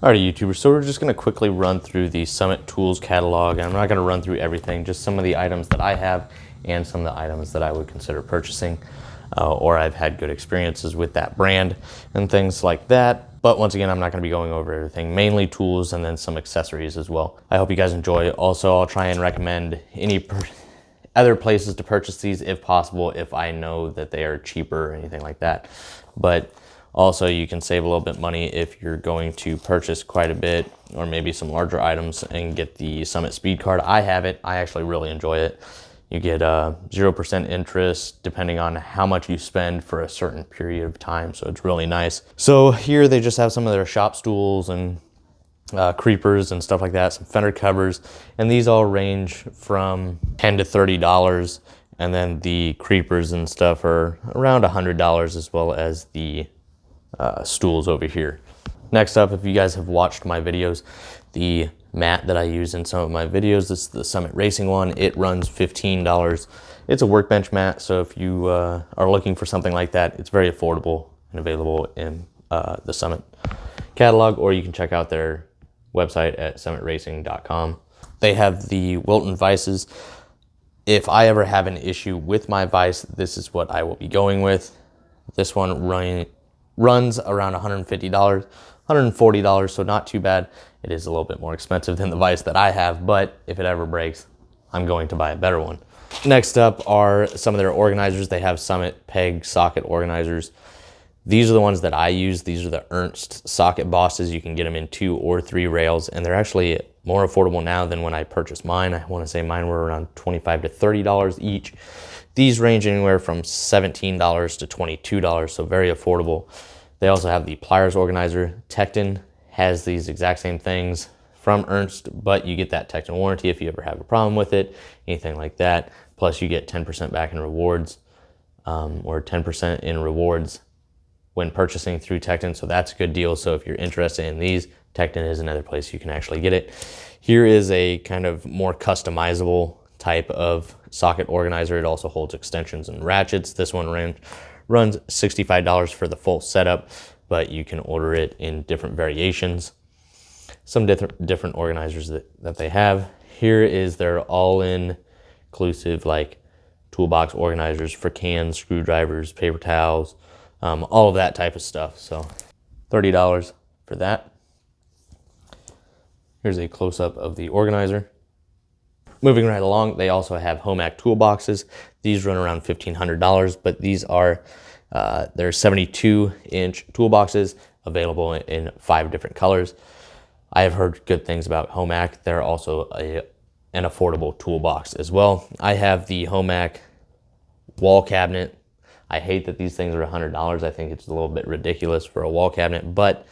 Alrighty, YouTubers, so we're just going to quickly run through the Summit Tools catalog. I'm not going to run through everything, just some of the items that I have and some of the items that I would consider purchasing, or I've had good experiences with that brand and things like that. But once again, I'm not going to be going over everything, mainly tools and then some accessories as well. I hope you guys enjoy. Also, I'll try and recommend any other places to purchase these if possible, if I know that they are cheaper or anything like that. But also, you can save a little bit money if you're going to purchase quite a bit or maybe some larger items and get the Summit Speed Card. I have it. I actually really enjoy it. You get 0% interest depending on how much you spend for a certain period of time, so it's really nice. So here they just have some of their shop stools and creepers and stuff like that, some fender covers, and these all range from $10 to $30, and then the creepers and stuff are around $100, as well as the stools over here. Next up, if you guys have watched my videos, the mat that I use in some of my videos, this is the Summit Racing one. It runs $15. It's a workbench mat, so if you are looking for something like that, it's very affordable and available in the Summit catalog, or you can check out their website at summitracing.com. They have the Wilton vices. If I ever have an issue with my vise, this is what I will be going with. This one runs around $150, $140, so not too bad. It is a little bit more expensive than the vise that I have, but if it ever breaks, I'm going to buy a better one. Next up are some of their organizers. They have Summit peg socket organizers. These are the ones that I use. These are the Ernst socket bosses. You can get them in 2 or 3 rails, and they're actually more affordable now than when I purchased mine. I want to say mine were around $25 to $30 each. These range anywhere from $17 to $22, so very affordable. They also have the Pliers Organizer. Tekton has these exact same things from Ernst, but you get that Tekton warranty if you ever have a problem with it, anything like that. Plus you get 10% back in rewards, or 10% in rewards when purchasing through Tekton, so that's a good deal. So if you're interested in these, Tekton is another place you can actually get it. Here is a kind of more customizable type of socket organizer. It also holds extensions and ratchets. This one runs $65 for the full setup, but you can order it in different variations. Some different organizers that they have. Here is their all-inclusive like toolbox organizers for cans, screwdrivers, paper towels, all of that type of stuff. So $30 for that. Here's a close-up of the organizer. Moving right along, they also have Homac Toolboxes. These run around $1,500, but these are they're 72-inch toolboxes available in 5 different colors. I have heard good things about Homac. They're also an affordable toolbox as well. I have the Homac wall cabinet. I hate that these things are $100. I think it's a little bit ridiculous for a wall cabinet, but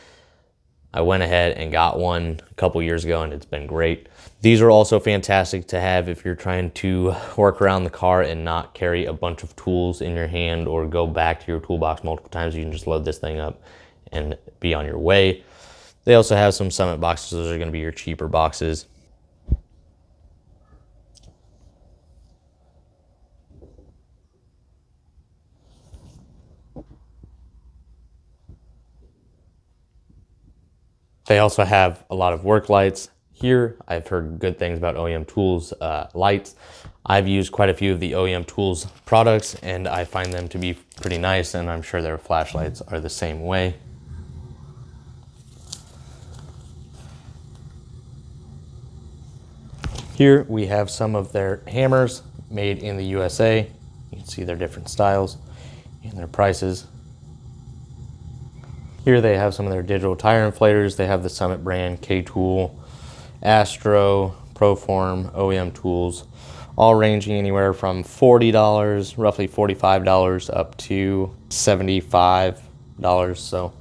I went ahead and got one a couple years ago and it's been great. These are also fantastic to have if you're trying to work around the car and not carry a bunch of tools in your hand or go back to your toolbox multiple times. You can just load this thing up and be on your way. They also have some Summit boxes. Those are going to be your cheaper boxes. They also have a lot of work lights. Here, I've heard good things about OEM Tools lights. I've used quite a few of the OEM Tools products and I find them to be pretty nice, and I'm sure their flashlights are the same way. Here we have some of their hammers made in the USA. You can see their different styles and their prices. Here they have some of their digital tire inflators. They have the Summit brand, K-Tool, Astro, Proform, OEM Tools, all ranging anywhere from $40, roughly $45 up to $75. So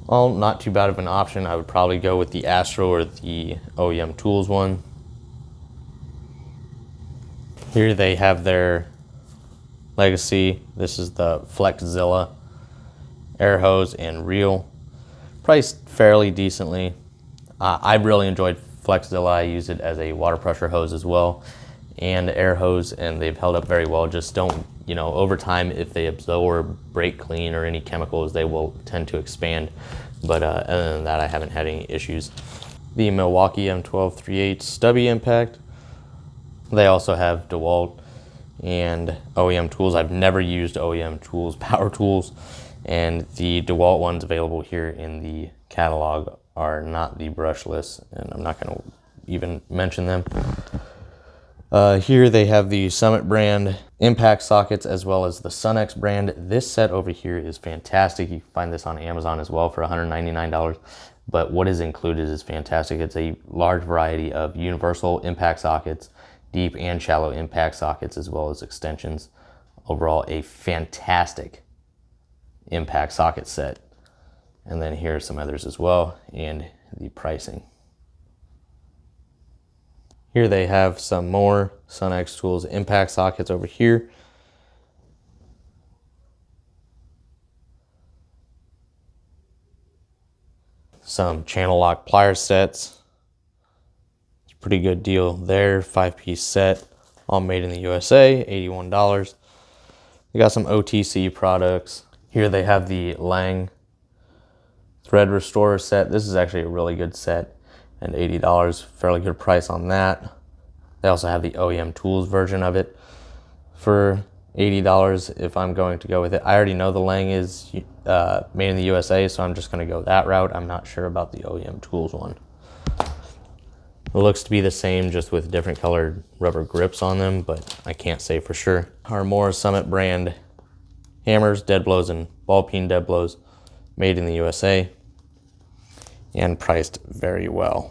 all not too bad of an option. I would probably go with the Astro or the OEM Tools one. Here they have their Legacy. This is the Flexzilla air hose and reel, priced fairly decently. I really enjoyed Flexzilla. I use it as a water pressure hose as well and air hose, and they've held up very well. Just don't, over time, if they absorb, break clean, or any chemicals, they will tend to expand. But other than that, I haven't had any issues. The Milwaukee M12 3/8 Stubby impact. They also have DeWalt and OEM tools. I've never used OEM tools, power tools, and the DeWalt ones available here in the catalog are not the brushless, and I'm not going to even mention them. Here they have the Summit brand impact sockets as well as the Sunex brand. This set over here is fantastic. You can find this on Amazon as well for $199. But what is included is fantastic. It's a large variety of universal impact sockets, deep and shallow impact sockets, as well as extensions. Overall, a fantastic impact socket set. And then here are some others as well, and the pricing. Here they have some more Sunex Tools impact sockets over here. Some channel lock pliers sets. It's a pretty good deal there. 5-piece set, all made in the USA, $81. They got some OTC products. Here they have the Lang thread restorer set. This is actually a really good set, and $80, fairly good price on that. They also have the OEM tools version of it for $80 if I'm going to go with it. I already know the Lang is made in the USA, so I'm just going to go that route. I'm not sure about the OEM tools one. It looks to be the same, just with different colored rubber grips on them, but I can't say for sure. Our more Summit brand hammers, dead blows, and ball peen dead blows, made in the USA and priced very well.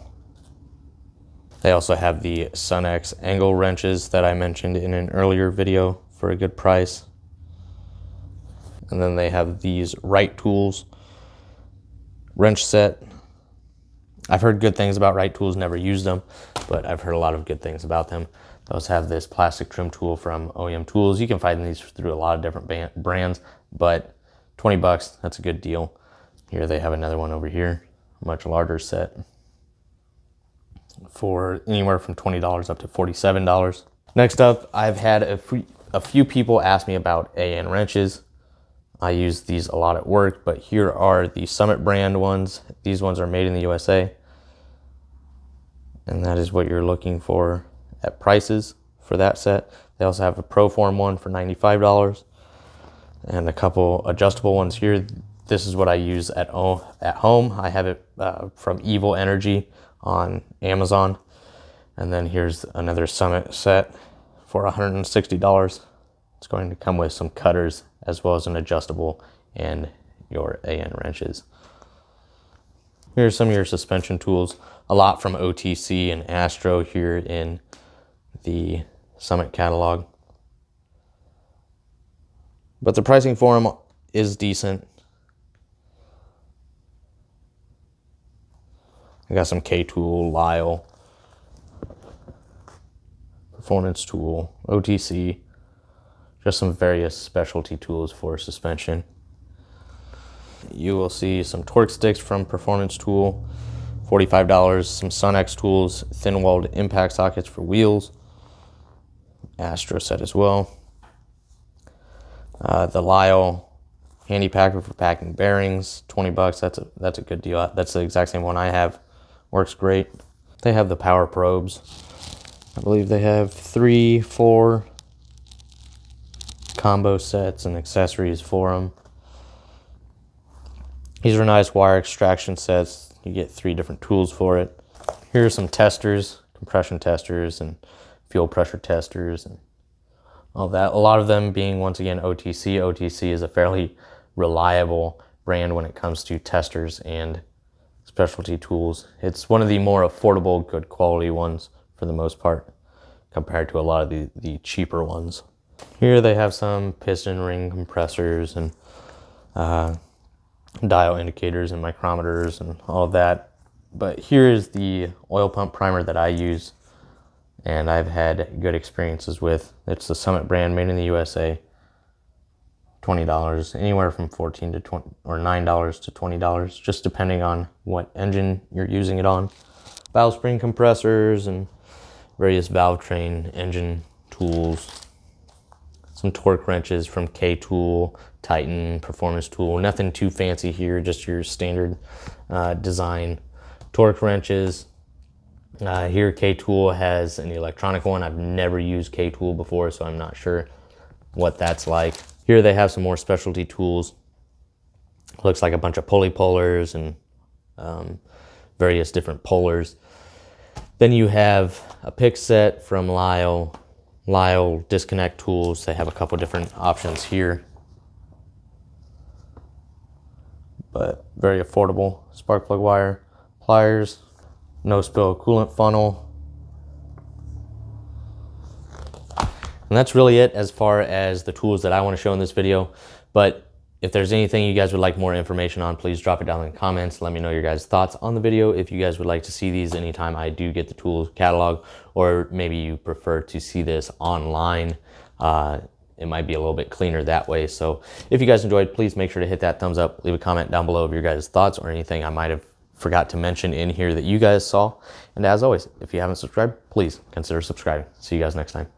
They also have the Sunex angle wrenches that I mentioned in an earlier video for a good price. And then they have these Right Tools wrench set. I've heard good things about Right Tools, never used them, but I've heard a lot of good things about them. They also have this plastic trim tool from OEM Tools. You can find these through a lot of different brands, but $20, that's a good deal. Here they have another one over here, much larger set, for anywhere from $20 up to $47. Next up, I've had a few people ask me about AN wrenches. I use these a lot at work, but here are the Summit brand ones. These ones are made in the USA. And that is what you're looking for at prices for that set. They also have a Proform one for $95 and a couple adjustable ones here. This is what I use at home. I have it from Evil Energy on Amazon. And then here's another Summit set for $160. It's going to come with some cutters as well as an adjustable and your AN wrenches. Here's some of your suspension tools. A lot from OTC and Astro here in the Summit catalog. But the pricing for them is decent. I got some K-Tool, Lyle, Performance Tool, OTC, just some various specialty tools for suspension. You will see some torque sticks from Performance Tool, $45, some Sunex tools, thin-walled impact sockets for wheels, Astro set as well. The Lyle handy packer for packing bearings, $20. That's a good deal. That's the exact same one I have. Works great. They have the power probes. I believe they have 3, 4 combo sets and accessories for them. These are nice wire extraction sets. You get 3 different tools for it. Here are some testers, compression testers and fuel pressure testers and all that. A lot of them being, once again, OTC. OTC is a fairly reliable brand when it comes to testers and specialty tools. It's one of the more affordable, good quality ones for the most part, compared to a lot of the cheaper ones. Here they have some piston ring compressors and dial indicators and micrometers and all of that. But here is the oil pump primer that I use and I've had good experiences with. It's the Summit brand, made in the USA. $20, anywhere from $14 to $20 or $9 to $20, just depending on what engine you're using it on. Valve spring compressors and various valve train engine tools. Some torque wrenches from K-Tool, Titan performance tool. Nothing too fancy here, just your standard design. Torque wrenches. Here K-Tool has an electronic one. I've never used K-Tool before, so I'm not sure what that's like. Here they have some more specialty tools. Looks like a bunch of pulley pullers and various different pullers. Then you have a pick set from Lyle disconnect tools. They have a couple different options here, but very affordable. Spark plug wire, pliers, no spill coolant funnel. And that's really it as far as the tools that I want to show in this video. But if there's anything you guys would like more information on, please drop it down in the comments. Let me know your guys' thoughts on the video. If you guys would like to see these anytime I do get the tools catalog, or maybe you prefer to see this online, it might be a little bit cleaner that way. So if you guys enjoyed, please make sure to hit that thumbs up, leave a comment down below of your guys' thoughts or anything I might have forgot to mention in here that you guys saw. And as always, if you haven't subscribed, please consider subscribing. See you guys next time.